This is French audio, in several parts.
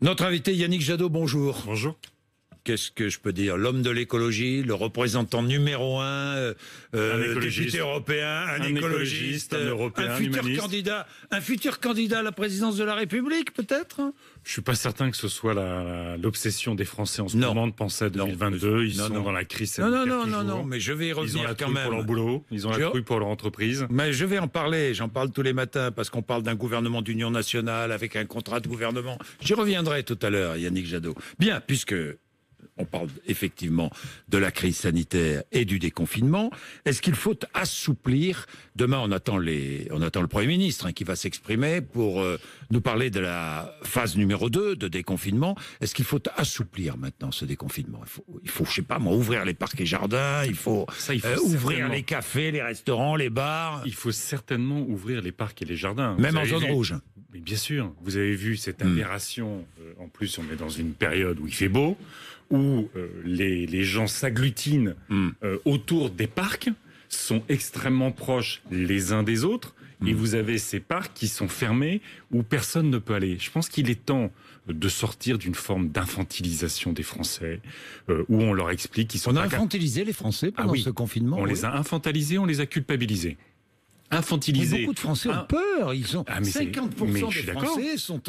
Notre invité Yannick Jadot, bonjour. Bonjour. Qu'est-ce que je peux dire? L'homme de l'écologie, le représentant numéro un, député européen, un écologiste, un européen, un futur candidat à la présidence de la République, peut-être? Je suis pas certain que ce soit l'obsession des Français en ce moment de penser à 2022. Ils sont dans la crise sanitaire. Non, mais je vais y revenir quand même. Ils ont la trouille pour leur boulot, ils ont la trouille pour leur entreprise. Mais je vais en parler, j'en parle tous les matins, parce qu'on parle d'un gouvernement d'union nationale avec un contrat de gouvernement. J'y reviendrai tout à l'heure, Yannick Jadot. Bien, puisque on parle effectivement de la crise sanitaire et du déconfinement. Est-ce qu'il faut assouplir? Demain, on attend le Premier ministre qui va s'exprimer pour nous parler de la phase numéro 2 de déconfinement. Est-ce qu'il faut assouplir maintenant ce déconfinement? Il faut, je sais pas moi, ouvrir les parcs et jardins, il faut ouvrir les cafés, les restaurants, les bars. Il faut certainement ouvrir les parcs et les jardins. Même en zone rouge. Mais bien sûr, vous avez vu cette aberration. En plus, on est dans une période où il fait beau, où les gens s'agglutinent autour des parcs, sont extrêmement proches les uns des autres, et vous avez ces parcs qui sont fermés, où personne ne peut aller. Je pense qu'il est temps de sortir d'une forme d'infantilisation des Français, où on leur explique qu'ils sont... On a infantilisé les Français pendant ce confinement. On les a infantilisés, on les a culpabilisés. Infantilisés. Beaucoup de Français ont peur. Ils sont 50% des Français sont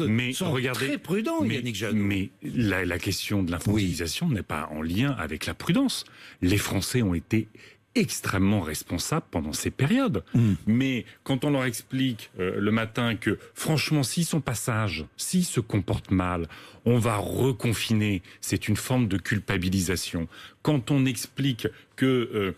très prudents, Yannick Jadot. Mais la question de l'infantilisation n'est pas en lien avec la prudence. Les Français ont été extrêmement responsables pendant ces périodes. Mais quand on leur explique le matin que, franchement, s'ils sont pas sages, s'ils se comportent mal, on va reconfiner, c'est une forme de culpabilisation. Quand on explique que...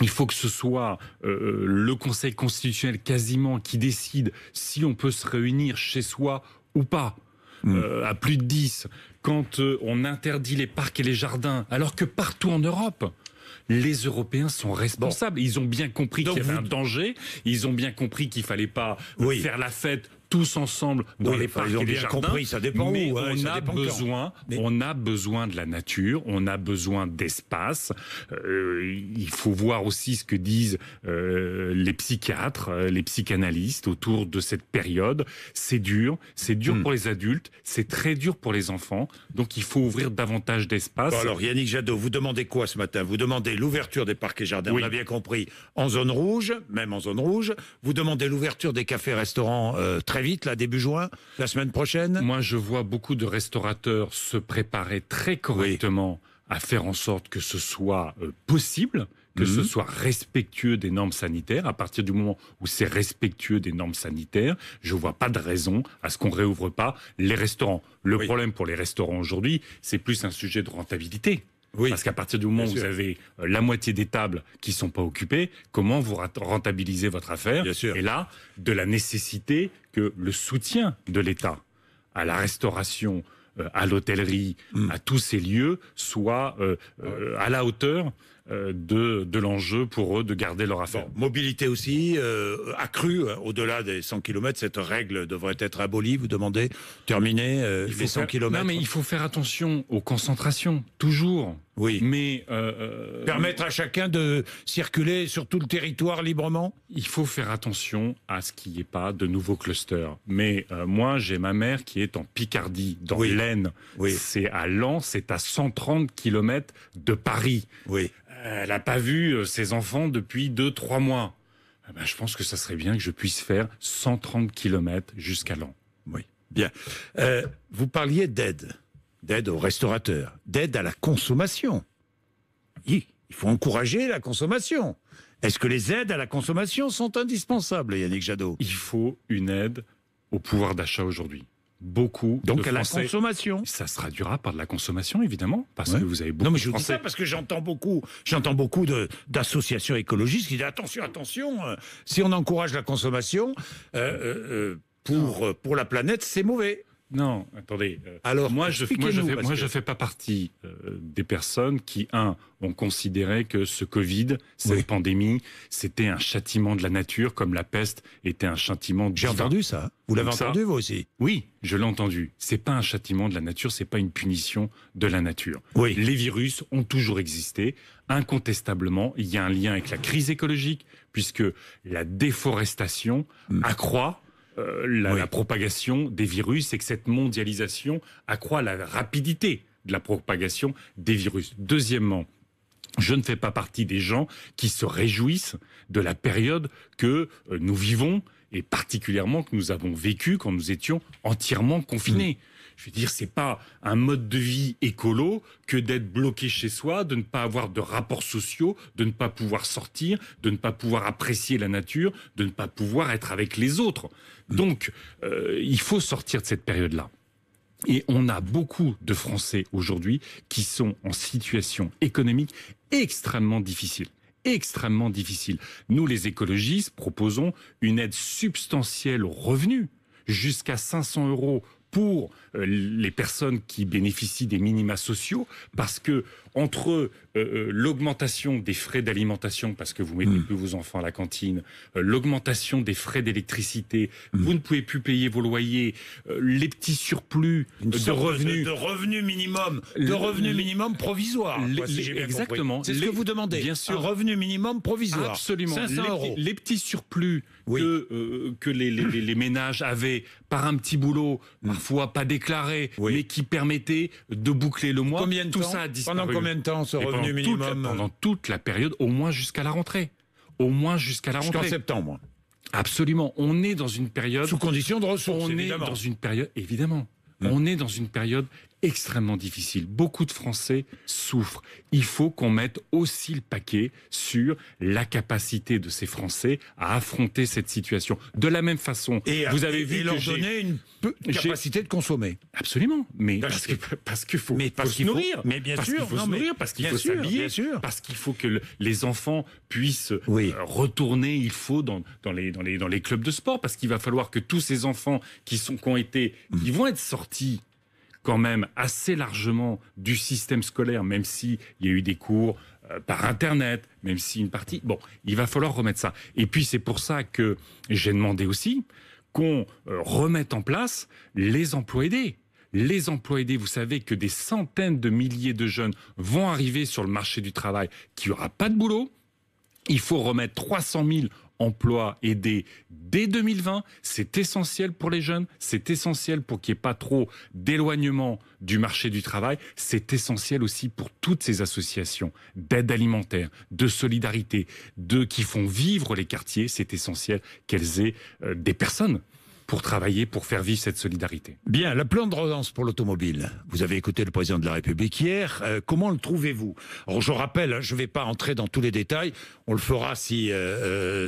il faut que ce soit le Conseil constitutionnel quasiment qui décide si on peut se réunir chez soi ou pas, à plus de 10. Quand on interdit les parcs et les jardins, alors que partout en Europe, les Européens sont responsables. Ils ont bien compris qu'il y avait un danger. Ils ont bien compris qu'il fallait pas faire la fête tous ensemble dans les parcs et les jardins. Compris, ça dépend mais où, on a besoin de la nature, on a besoin d'espace. Il faut voir aussi ce que disent les psychiatres, les psychanalystes autour de cette période. C'est dur pour les adultes, c'est très dur pour les enfants. Donc il faut ouvrir davantage d'espace. Bon, alors Yannick Jadot, vous demandez quoi ce matin? Vous demandez l'ouverture des parcs et jardins, on a bien compris, en zone rouge, même en zone rouge. Vous demandez l'ouverture des cafés-restaurants très vite, là, début juin, la semaine prochaine. Moi, je vois beaucoup de restaurateurs se préparer très correctement à faire en sorte que ce soit possible, que ce soit respectueux des normes sanitaires. À partir du moment où c'est respectueux des normes sanitaires, je vois pas de raison à ce qu'on réouvre pas les restaurants. Le problème pour les restaurants aujourd'hui, c'est plus un sujet de rentabilité. Parce qu'à partir du moment où vous avez la moitié des tables qui sont pas occupées, comment vous rentabilisez votre affaire? Et là, de la nécessité que le soutien de l'État à la restauration, à l'hôtellerie, à tous ces lieux soit à la hauteur de l'enjeu pour eux de garder leur affaire. Mobilité aussi accrue au-delà des 100 km. Cette règle devrait être abolie, vous demandez, terminer les 100 km. Non, mais il faut faire attention aux concentrations, toujours. Oui. Mais permettre à chacun de circuler sur tout le territoire librement. Il faut faire attention à ce qu'il n'y ait pas de nouveaux clusters. Mais moi, j'ai ma mère qui est en Picardie, dans l'Aisne. C'est à Lens, c'est à 130 km de Paris. Elle n'a pas vu ses enfants depuis 2-3 mois. Je pense que ça serait bien que je puisse faire 130 km jusqu'à Lens. Oui, bien. Vous parliez d'aide aux restaurateurs, d'aide à la consommation. Il faut encourager la consommation. Est-ce que les aides à la consommation sont indispensables, Yannick Jadot? Il faut une aide au pouvoir d'achat aujourd'hui. Donc de à Français, la consommation. Ça se traduira par de la consommation, évidemment, parce que vous avez beaucoup de Français. Non, mais je vous dis ça parce que j'entends beaucoup d'associations écologistes qui disent attention, si on encourage la consommation pour la planète, c'est mauvais. Non, attendez. Alors, moi, je fais pas partie des personnes qui, ont considéré que ce Covid, cette pandémie, c'était un châtiment de la nature, comme la peste était un châtiment divin. J'ai entendu ça. Vous l'avez entendu, vous aussi? Oui, je l'ai entendu. C'est pas un châtiment de la nature, c'est pas une punition de la nature. Les virus ont toujours existé. Incontestablement, il y a un lien avec la crise écologique, puisque la déforestation accroît la propagation des virus et que cette mondialisation accroît la rapidité de la propagation des virus. Deuxièmement, je ne fais pas partie des gens qui se réjouissent de la période que nous vivons et particulièrement que nous avons vécu quand nous étions entièrement confinés. Je veux dire, c'est pas un mode de vie écolo que d'être bloqué chez soi, de ne pas avoir de rapports sociaux, de ne pas pouvoir sortir, de ne pas pouvoir apprécier la nature, de ne pas pouvoir être avec les autres. Donc, il faut sortir de cette période-là. Et on a beaucoup de Français aujourd'hui qui sont en situation économique extrêmement difficile. Extrêmement difficile. Nous, les écologistes, proposons une aide substantielle aux revenus, jusqu'à 500 € pour les personnes qui bénéficient des minima sociaux, parce que entre l'augmentation des frais d'alimentation, parce que vous mettez plus vos enfants à la cantine, l'augmentation des frais d'électricité, vous ne pouvez plus payer vos loyers, les petits surplus de revenus, de revenus minimum, provisoire. Exactement. C'est ce que vous demandez. Bien sûr. Un revenu minimum provisoire. Absolument. 500 €. Les petits surplus que les ménages avaient par un petit boulot, parfois pas déclaré, mais qui permettait de boucler le mois. Combien de Tout temps ça a disparu. Pendant combien de temps ce revenu minimum? Pendant toute la période, au moins jusqu'à la rentrée. Jusqu'en septembre. Absolument. On est dans une période... Sous condition de ressources, évidemment. On est dans une période extrêmement difficile. Beaucoup de Français souffrent. Il faut qu'on mette aussi le paquet sur la capacité de ces Français à affronter cette situation. De la même façon, vous avez vu leur donner une capacité de consommer. Absolument. Mais parce qu'il faut se nourrir. Mais bien sûr. Parce qu'il faut s'habiller. Parce qu'il faut que les enfants puissent retourner. Il faut dans les clubs de sport. Parce qu'il va falloir que tous ces enfants qui vont être sortis quand même assez largement du système scolaire, même s'il y a eu des cours par Internet, même si une partie... Bon, il va falloir remettre ça. Et puis c'est pour ça que j'ai demandé aussi qu'on remette en place les emplois aidés. Les emplois aidés, vous savez que des centaines de milliers de jeunes vont arriver sur le marché du travail qui n'aura pas de boulot. Il faut remettre 300 000 emplois aidés dès 2020. C'est essentiel pour les jeunes, c'est essentiel pour qu'il n'y ait pas trop d'éloignement du marché du travail. C'est essentiel aussi pour toutes ces associations d'aide alimentaire, de solidarité, qui font vivre les quartiers. C'est essentiel qu'elles aient des personnes pour travailler, pour faire vivre cette solidarité. Bien, le plan de relance pour l'automobile. Vous avez écouté le président de la République hier. Comment le trouvez-vous? Alors, je rappelle, je ne vais pas entrer dans tous les détails. On le fera si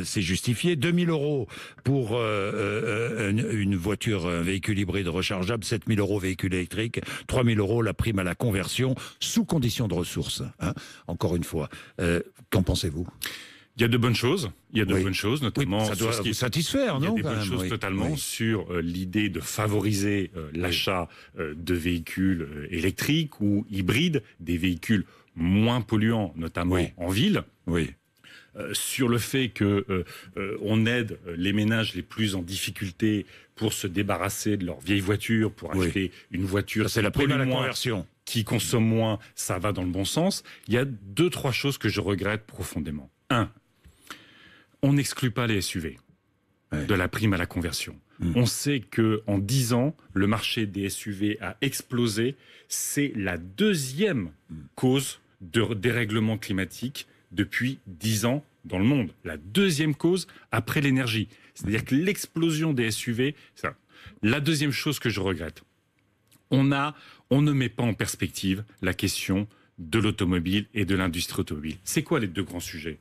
c'est justifié. 2 000 € pour une voiture, un véhicule hybride rechargeable. 7 000 € véhicule électrique. 3 000 € la prime à la conversion, sous condition de ressources. Hein, encore une fois. Qu'en pensez-vous? Il y a de bonnes choses. Bonnes choses, notamment. Ça doit vous satisfaire, non? Il y a des bonnes choses totalement sur l'idée de favoriser l'achat de véhicules électriques ou hybrides, des véhicules moins polluants, notamment en ville. Oui. Sur le fait que on aide les ménages les plus en difficulté pour se débarrasser de leur vieille voiture, pour acheter une voiture c'est la prime à la conversion, qui consomme moins, ça va dans le bon sens. Il y a 2-3 choses que je regrette profondément. 1. On n'exclut pas les SUV de la prime à la conversion. On sait que en 10 ans, le marché des SUV a explosé. C'est la deuxième cause de dérèglement climatique depuis 10 ans dans le monde. La deuxième cause après l'énergie. C'est-à-dire que l'explosion des SUV, ça. La deuxième chose que je regrette, on ne met pas en perspective la question de l'automobile et de l'industrie automobile. C'est quoi les deux grands sujets?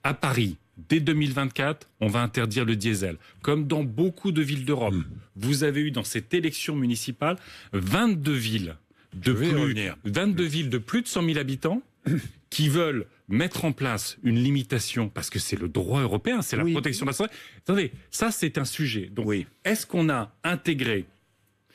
À Paris, dès 2024, on va interdire le diesel. Comme dans beaucoup de villes d'Europe, vous avez eu dans cette élection municipale 22 villes de plus de 100 000 habitants qui veulent mettre en place une limitation, parce que c'est le droit européen, c'est la protection de la santé. Attendez, ça c'est un sujet. Donc, est-ce qu'on a intégré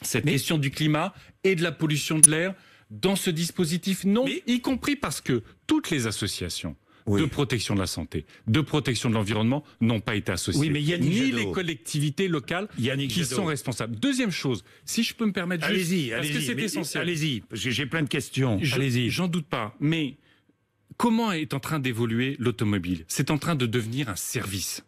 cette question du climat et de la pollution de l'air dans ce dispositif? Non, y compris parce que toutes les associations de protection de la santé, de protection de l'environnement n'ont pas été associées. Ni les collectivités locales qui sont responsables. Deuxième chose, si je peux me permettre parce que c'est essentiel. Allez-y, parce que j'ai plein de questions. Allez-y. J'en doute pas, mais comment est en train d'évoluer l'automobile? C'est en train de devenir un service.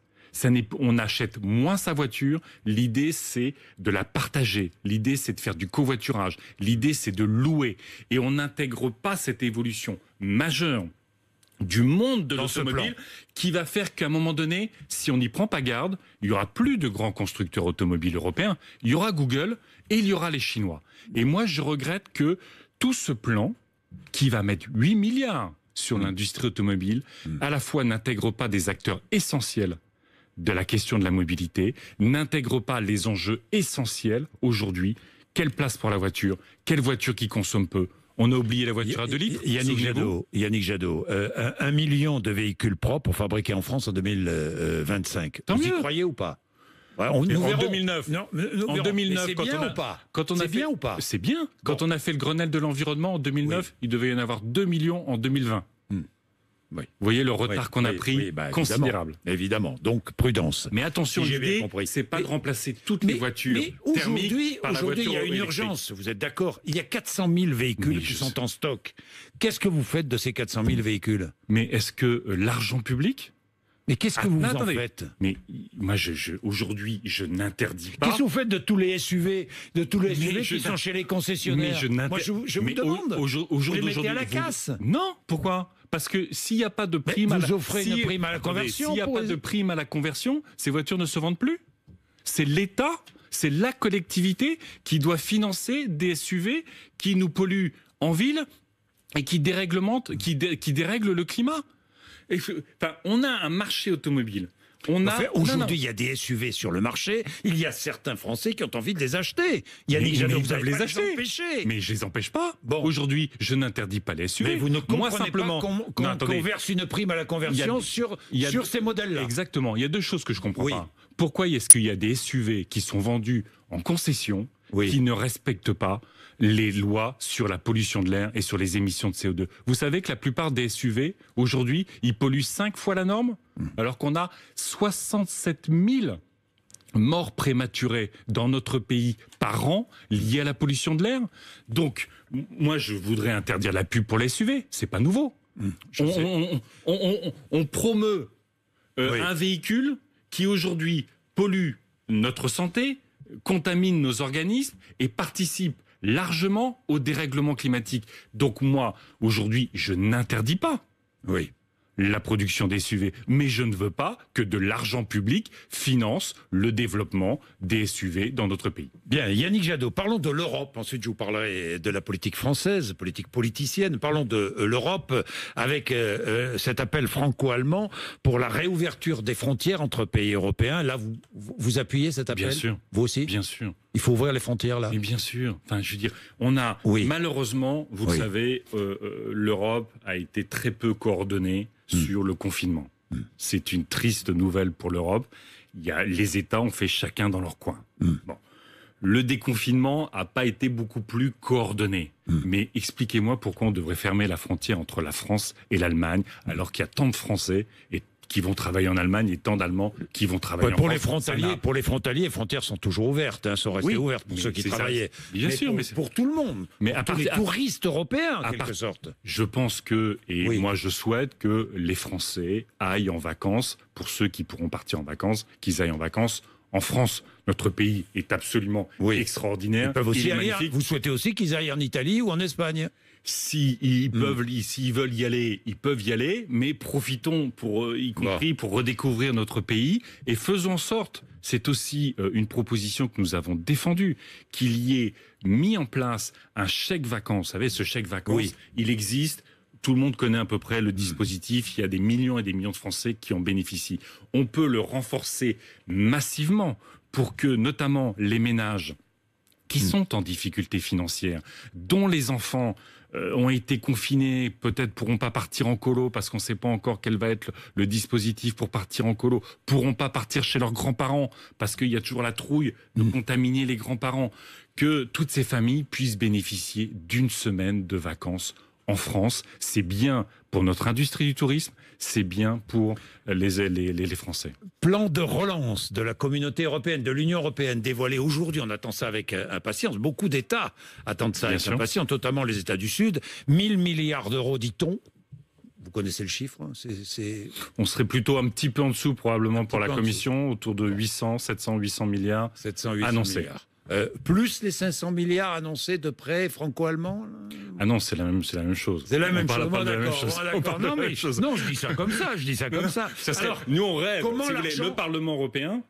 On achète moins sa voiture. L'idée, c'est de la partager. L'idée, c'est de faire du covoiturage. L'idée, c'est de louer. Et on n'intègre pas cette évolution majeure du monde de l'automobile qui va faire qu'à un moment donné, si on n'y prend pas garde, il n'y aura plus de grands constructeurs automobiles européens. Il y aura Google et il y aura les Chinois. Et moi, je regrette que tout ce plan, qui va mettre 8 milliards sur l'industrie automobile, à la fois n'intègre pas des acteurs essentiels de la question de la mobilité, n'intègre pas les enjeux essentiels aujourd'hui. Quelle place pour la voiture? Quelle voiture qui consomme peu? On a oublié la voiture à 2 litres. Yannick Jadot, 1 million de véhicules propres fabriqués en France en 2025. Tant Vous y mieux. croyez ou pas? Ouais, en 2009. Non, En 2009, c'est bien ou pas? C'est bien ou pas? C'est bien. Quand on a fait le Grenelle de l'environnement en 2009, il devait y en avoir 2 millions en 2020. Oui. Vous voyez le retard qu'on a pris, considérable. Évidemment. Donc, prudence. Mais attention, Si j'ai bien l'idée, compris. c'est pas de remplacer toutes les voitures thermiques par la aujourd'hui, voiture il y a une électrique. urgence. Vous êtes d'accord? Il y a 400 000 véhicules qui sont en stock. Qu'est-ce que vous faites de ces 400 000 véhicules? Mais est-ce que l'argent public... Mais qu'est-ce que vous en faites? Mais moi, aujourd'hui, je n'interdis pas. Qu'est-ce que vous faites de tous les SUV, qui sont chez les concessionnaires? Moi, je vous demande. Vous les mettez à la casse? Non, pourquoi? Parce que s'il n'y a pas de prime vous offrez une prime à la conversion. S'il n'y a pas de prime à la conversion, ces voitures ne se vendent plus. C'est l'État, c'est la collectivité qui doit financer des SUV qui nous polluent en ville et qui dérèglementent, qui dérèglent le climat. On a un marché automobile. Aujourd'hui, il y a des SUV sur le marché. Il y a certains Français qui ont envie de les acheter. Yannick Jadot, vous allez les acheter. Mais je les empêche pas. Bon. Aujourd'hui, je n'interdis pas les SUV. Mais vous ne comprenez pas qu'on verse une prime à la conversion sur ces modèles-là. Exactement. Il y a deux choses que je comprends pas. Pourquoi est-ce qu'il y a des SUV qui sont vendus en concession qui ne respectent pas les lois sur la pollution de l'air et sur les émissions de CO2. Vous savez que la plupart des SUV, aujourd'hui, ils polluent 5 fois la norme, alors qu'on a 67 000 morts prématurées dans notre pays par an liées à la pollution de l'air. Donc, moi, je voudrais interdire la pub pour les SUV. C'est pas nouveau. On promeut un véhicule qui, aujourd'hui, pollue notre santé, contamine nos organismes et participe largement au dérèglement climatique. Donc moi, aujourd'hui, je n'interdis pas la production des SUV, mais je ne veux pas que de l'argent public finance le développement des SUV dans notre pays. Bien, Yannick Jadot, parlons de l'Europe. Ensuite, je vous parlerai de la politique française, politique politicienne. Parlons de l'Europe avec cet appel franco-allemand pour la réouverture des frontières entre pays européens. Là, vous appuyez cet appel? Bien sûr. Vous aussi? Bien sûr. Il faut ouvrir les frontières, là? Mais bien sûr. Enfin, je veux dire, on a, malheureusement, vous le savez, l'Europe a été très peu coordonnée sur le confinement. C'est une triste nouvelle pour l'Europe. Les États ont fait chacun dans leur coin. Bon. Le déconfinement n'a pas été beaucoup plus coordonné. Mais expliquez-moi pourquoi on devrait fermer la frontière entre la France et l'Allemagne, alors qu'il y a tant de Français qui vont travailler en Allemagne et tant d'Allemands qui vont travailler en France. Pour les frontaliers, les frontières sont toujours ouvertes, sont restées ouvertes pour ceux qui travaillaient. Bien sûr, mais pour tout le monde. Mais pour les touristes européens, en quelque sorte. Je pense que, moi je souhaite que les Français aillent en vacances, pour ceux qui pourront partir en vacances, qu'ils aillent en vacances en France. Notre pays est absolument extraordinaire. Vous souhaitez aussi qu'ils aillent en Italie ou en Espagne? S'ils veulent y aller, ils peuvent y aller, mais profitons y compris pour redécouvrir notre pays et faisons en sorte, c'est aussi une proposition que nous avons défendue, qu'il y ait mis en place un chèque vacances. Vous savez, ce chèque vacances, il existe. Tout le monde connaît à peu près le dispositif. Il y a des millions et des millions de Français qui en bénéficient. On peut le renforcer massivement pour que, notamment, les ménages qui sont en difficulté financière, dont les enfants ont été confinés, peut-être pourront pas partir en colo parce qu'on ne sait pas encore quel va être le dispositif pour partir en colo, pourront pas partir chez leurs grands-parents parce qu'il y a toujours la trouille de contaminer les grands-parents, que toutes ces familles puissent bénéficier d'une semaine de vacances en France. C'est bien pour notre industrie du tourisme, c'est bien pour les Français. Plan de relance de la communauté européenne, de l'Union européenne, dévoilé aujourd'hui. On attend ça avec impatience. Beaucoup d'États attendent ça avec impatience, notamment les États du Sud. 1 000 milliards d'euros, dit-on, Vous connaissez le chiffre? On serait plutôt un petit peu en dessous probablement pour la Commission, autour de 700, 800 milliards 800 annoncés. Milliards. Plus les 500 milliards annoncés de prêts franco-allemands? Ah non, c'est la même chose. C'est la même chose. Non, je dis ça comme ça. Alors, nous, on rêve. Si le Parlement européen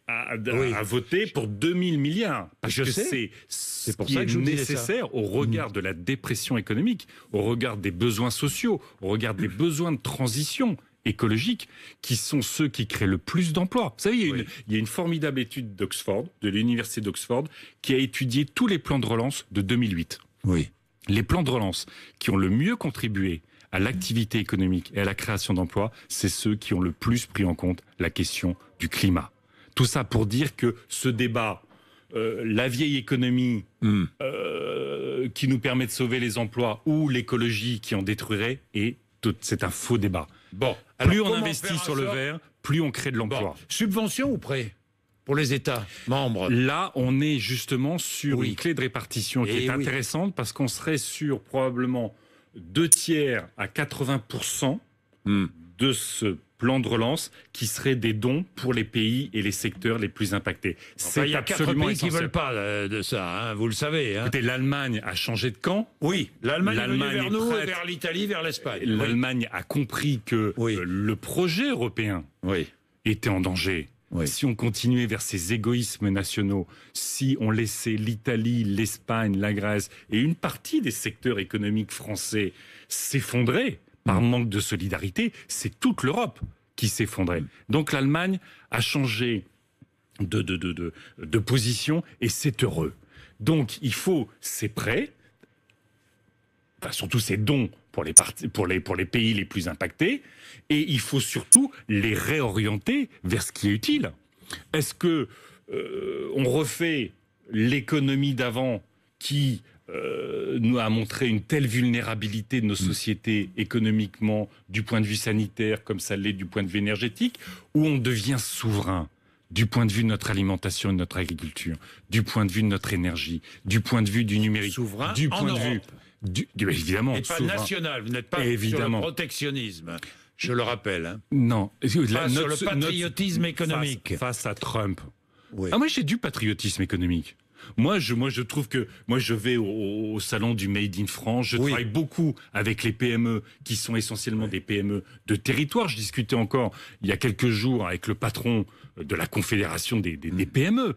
a voté pour 2000 milliards. Parce que c'est pour ça que je nécessaire au regard de la dépression économique, au regard des besoins sociaux, au regard des besoins de transition écologiques, qui sont ceux qui créent le plus d'emplois. Vous savez, il y a une formidable étude d'Oxford, de l'université d'Oxford, qui a étudié tous les plans de relance de 2008. Oui. Les plans de relance qui ont le mieux contribué à l'activité économique et à la création d'emplois, c'est ceux qui ont le plus pris en compte la question du climat. Tout ça pour dire que ce débat, la vieille économie qui nous permet de sauver les emplois ou l'écologie qui en détruirait, c'est un faux débat. Bon, plus on investit sur le vert, plus on crée de l'emploi. Bon. Subvention ou prêt pour les États membres? Là, on est justement sur une clé de répartition qui est intéressante parce qu'on serait sur probablement 2/3 à 80% de ce plan de relance qui serait des dons pour les pays et les secteurs les plus impactés. Il y a 4 pays qui ne veulent pas de ça, vous le savez. Écoutez, l'Allemagne a changé de camp. Oui, l'Allemagne est venue vers nous, vers l'Italie, vers l'Espagne. L'Allemagne a compris que le projet européen était en danger. Si on continuait vers ces égoïsmes nationaux, si on laissait l'Italie, l'Espagne, la Grèce et une partie des secteurs économiques français s'effondrer par manque de solidarité, c'est toute l'Europe qui s'effondrait. Donc l'Allemagne a changé de position et c'est heureux. Donc il faut ces prêts, surtout ces dons pour les pays les plus impactés, et il faut surtout les réorienter vers ce qui est utile. Est-ce que on refait l'économie d'avant qui nous a montré une telle vulnérabilité de nos sociétés économiquement, du point de vue sanitaire, comme ça l'est du point de vue énergétique, où on devient souverain du point de vue de notre alimentation et de notre agriculture, du point de vue de notre énergie, du point de vue du numérique, souverain du point en de vue évidemment, et pas national. Vous n'êtes pas sur le protectionnisme. Je le rappelle. Non. Sur le patriotisme économique. Face à Trump. Moi, j'ai du patriotisme économique. Moi, je trouve que je vais au salon du Made in France. Je travaille beaucoup avec les PME qui sont essentiellement des PME de territoire. Je discutais encore il y a quelques jours avec le patron de la Confédération des PME.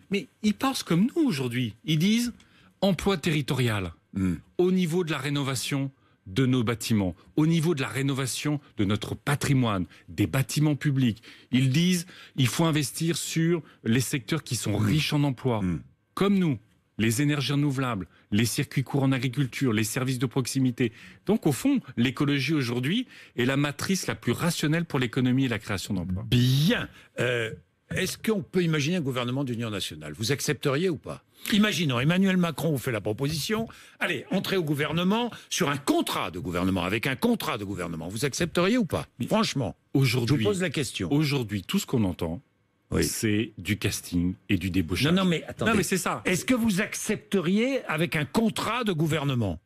Mais ils pensent comme nous aujourd'hui. Ils disent emploi territorial au niveau de la rénovation de nos bâtiments, au niveau de la rénovation de notre patrimoine, des bâtiments publics. Ils disent il faut investir sur les secteurs qui sont riches en emplois. Comme nous, les énergies renouvelables, les circuits courts en agriculture, les services de proximité. Donc, au fond, l'écologie aujourd'hui est la matrice la plus rationnelle pour l'économie et la création d'emplois. Bien. Est-ce qu'on peut imaginer un gouvernement d'union nationale? Vous accepteriez ou pas? Imaginons, Emmanuel Macron vous fait la proposition. Allez, entrez au gouvernement sur un contrat de gouvernement, avec un contrat de gouvernement. Vous accepteriez ou pas? Franchement, je vous pose la question. Aujourd'hui, tout ce qu'on entend, c'est du casting et du débauchage. Non, mais attendez. Non, mais c'est ça. Est-ce que vous accepteriez avec un contrat de gouvernement?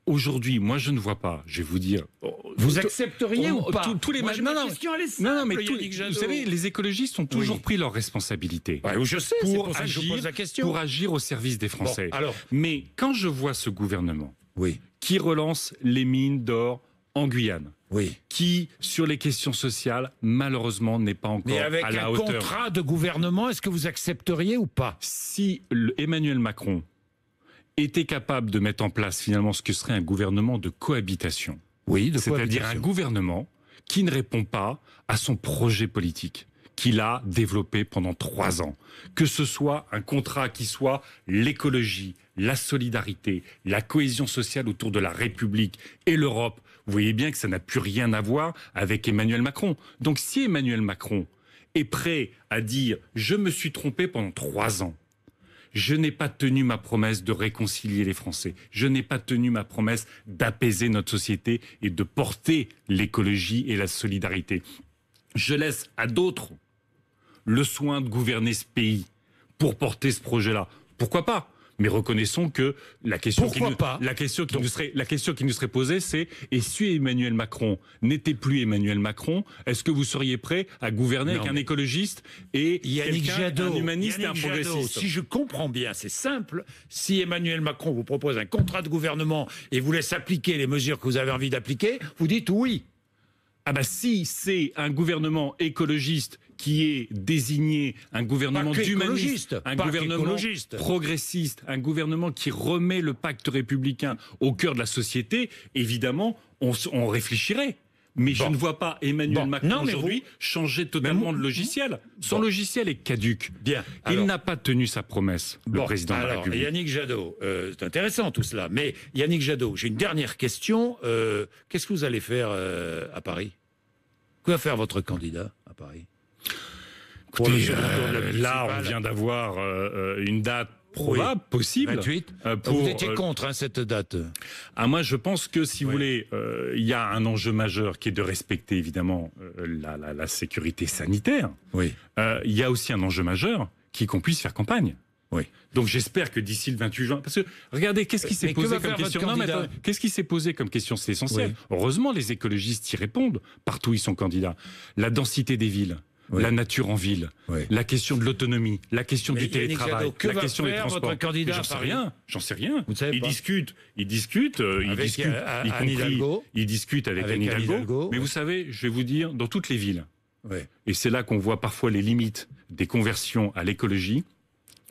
Aujourd'hui, moi, je ne vois pas. Je vais vous dire. Vous accepteriez ou pas? Tous les question, elle est simple, vous savez, les écologistes ont toujours pris leurs responsabilités. Je sais, c'est pour ça que je vous pose la question. Pour agir au service des Français. Bon, alors. Mais quand je vois ce gouvernement qui relance les mines d'or en Guyane, qui, sur les questions sociales, malheureusement, n'est pas encore à la hauteur. Mais avec un contrat de gouvernement, est-ce que vous accepteriez ou pas? Si Emmanuel Macron était capable de mettre en place finalement ce que serait un gouvernement de cohabitation, c'est-à-dire un gouvernement qui ne répond pas à son projet politique qu'il a développé pendant 3 ans, que ce soit un contrat qui soit l'écologie, la solidarité, la cohésion sociale autour de la République et l'Europe. Vous voyez bien que ça n'a plus rien à voir avec Emmanuel Macron. Donc si Emmanuel Macron est prêt à dire « je me suis trompé pendant 3 ans », je n'ai pas tenu ma promesse de réconcilier les Français. Je n'ai pas tenu ma promesse d'apaiser notre société et de porter l'écologie et la solidarité. Je laisse à d'autres le soin de gouverner ce pays pour porter ce projet-là. Pourquoi pas? Mais reconnaissons que la question Pourquoi qui nous serait posée, c'est et si Emmanuel Macron n'était plus Emmanuel Macron, est-ce que vous seriez prêt à gouverner avec un écologiste et un humaniste et un progressiste? Si je comprends bien, c'est simple. Si Emmanuel Macron vous propose un contrat de gouvernement et vous laisse appliquer les mesures que vous avez envie d'appliquer, vous dites oui. Ah bah si c'est un gouvernement écologiste qui est désigné, un gouvernement d'humaniste, un gouvernement progressiste, un gouvernement qui remet le pacte républicain au cœur de la société, évidemment, on réfléchirait. Mais je ne vois pas Emmanuel Macron aujourd'hui changer totalement de logiciel. Son logiciel est caduc. Il n'a pas tenu sa promesse, le président de la République. Yannick Jadot, c'est intéressant tout cela. Mais Yannick Jadot, j'ai une dernière question. Qu'est-ce que vous allez faire à Paris? Que va faire votre candidat à Paris? Écoutez, là, on vient d'avoir une date probable, possible. 28. Vous étiez contre cette date. Moi, je pense que, si vous voulez, il y a un enjeu majeur qui est de respecter, évidemment, la sécurité sanitaire. Oui. Il y a aussi un enjeu majeur qui est qu'on puisse faire campagne. Oui. Donc j'espère que d'ici le 28 juin... Parce que, regardez, qu'est-ce qui s'est posé comme question? Qu'est-ce qui s'est posé comme question? C'est essentiel. Oui. Heureusement, les écologistes y répondent partout où ils sont candidats. La densité des villes. Oui. La nature en ville, la question de l'autonomie, la question du télétravail, la question des transports. J'en sais rien. Il discute avec Anne Hidalgo. Mais vous savez, je vais vous dire, dans toutes les villes, et c'est là qu'on voit parfois les limites des conversions à l'écologie,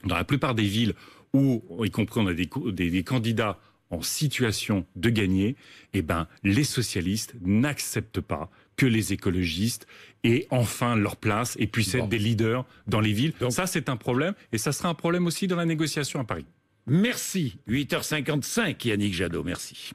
dans la plupart des villes où, y compris, on a des candidats en situation de gagner, les socialistes n'acceptent pas que les écologistes aient enfin leur place et puissent être des leaders dans les villes. Donc, ça, c'est un problème, et ça sera un problème aussi dans la négociation à Paris. Merci. 8h55, Yannick Jadot, merci.